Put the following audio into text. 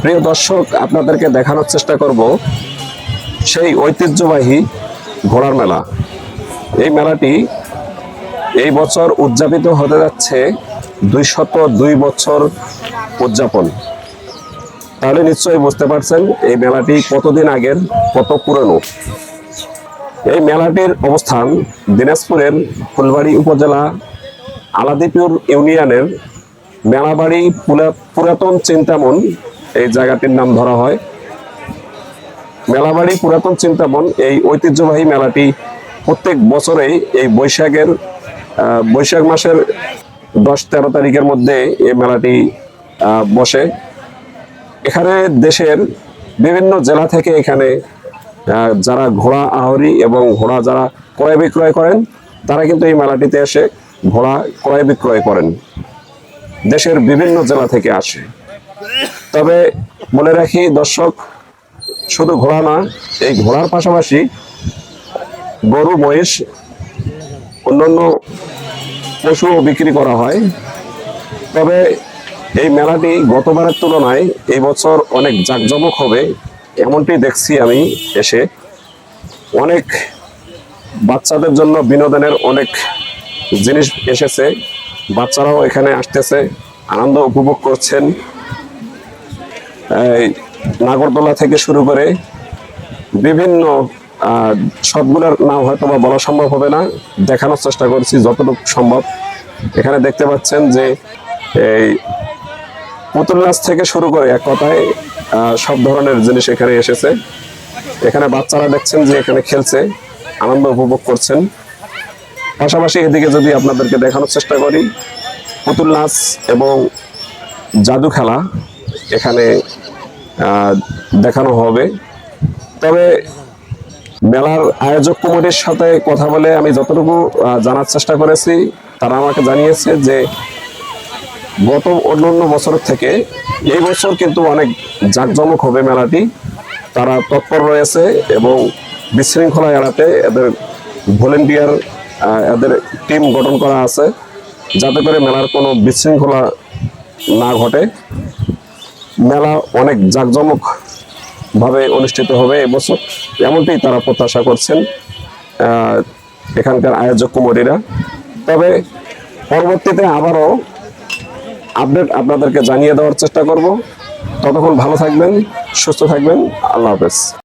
প্রিয় দর্শক, আপনাদেরকে দেখানোর চেষ্টা করব সেই ঐতিহ্যবাহী ঘোড়ার মেলা। এই মেলাটি এই বছর উদযাপিত হতে যাচ্ছে 202 বছর উদযাপন। তাহলে নিশ্চয়ই বুঝতে পারছেন এই মেলাটি কতদিন আগের, কত পুরনো। এই মেলাটির অবস্থান দিনাজপুরের ফুলবাড়ী উপজেলা আলাদিপুর ইউনিয়নের মেলাবাড়ি পুরাতন চিন্তামন এই জায়গাটির নাম ধরা হয়। মেলাবাড়ি পুরাতন চিন্তামন এই ঐতিহ্যবাহী মেলাটি প্রত্যেক বছরেই এই বৈশাখ মাসের 10-13 তারিখের মধ্যে এই মেলাটি বসে। এখানে দেশের বিভিন্ন জেলা থেকে এখানে যারা ঘোড়া আহরি এবং ঘোড়া যারা ক্রয় বিক্রয় করেন তারা কিন্তু এই মেলাটিতে এসে ঘোড়া ক্রয় বিক্রয় করেন। দেশের বিভিন্ন জেলা থেকে আসে। তবে বলে রাখি দর্শক, শুধু ঘোড়া না, এই ঘোড়ার পাশাপাশি গরু, মহিষ, অন্যান্য পশুও বিক্রি করা হয়। তবে এই মেলাটি গতবারের তুলনায় এই বছর অনেক জাঁকজমক হবে এমনটি দেখছি আমি এসে। অনেক বাচ্চাদের জন্য বিনোদনের অনেক জিনিস এসেছে, বাচ্চারাও এখানে আসতেছে, আনন্দ উপভোগ করছেন। নাগরদোলা থেকে শুরু করে বিভিন্ন সবগুলোর নাম হয়তো বা বলা সম্ভব হবে না, দেখানোর চেষ্টা করছি যতটুকু সম্ভব। এখানে দেখতে পাচ্ছেন যে এই পুতুল নাচ থেকে শুরু করে এক কথায় সব ধরনের জিনিস এখানে এসেছে। এখানে বাচ্চারা দেখছেন যে এখানে খেলছে, আনন্দ উপভোগ করছেন। পাশাপাশি এদিকে যদি আপনাদেরকে দেখানোর চেষ্টা করি, পুতুল নাচ এবং জাদু খেলা এখানে দেখানো হবে। তবে মেলার আয়োজক কমিটির সাথে কথা বলে আমি যতটুকু জানার চেষ্টা করেছি, তারা আমাকে জানিয়েছে যে গত অন্যান্য বছরের থেকে এই বছর কিন্তু অনেক জাঁকজমক হবে মেলাটি। তারা তৎপর রয়েছে এবং বিশৃঙ্খলা এড়াতে এদের ভলেন্টিয়ার, এদের টিম গঠন করা আছে যাতে করে মেলার কোনো বিশৃঙ্খলা না ঘটে। মেলা অনেক জাঁকজমক ভাবে অনুষ্ঠিত হবে এবছর, এমনটি তারা প্রত্যাশা করছেন এখানকার আয়োজক কমিটিরা। তবে পরবর্তীতে আবারও আপডেট আপনাদেরকে জানিয়ে দেওয়ার চেষ্টা করব। ততক্ষণ ভালো থাকবেন, সুস্থ থাকবেন। আল্লাহ হাফেজ।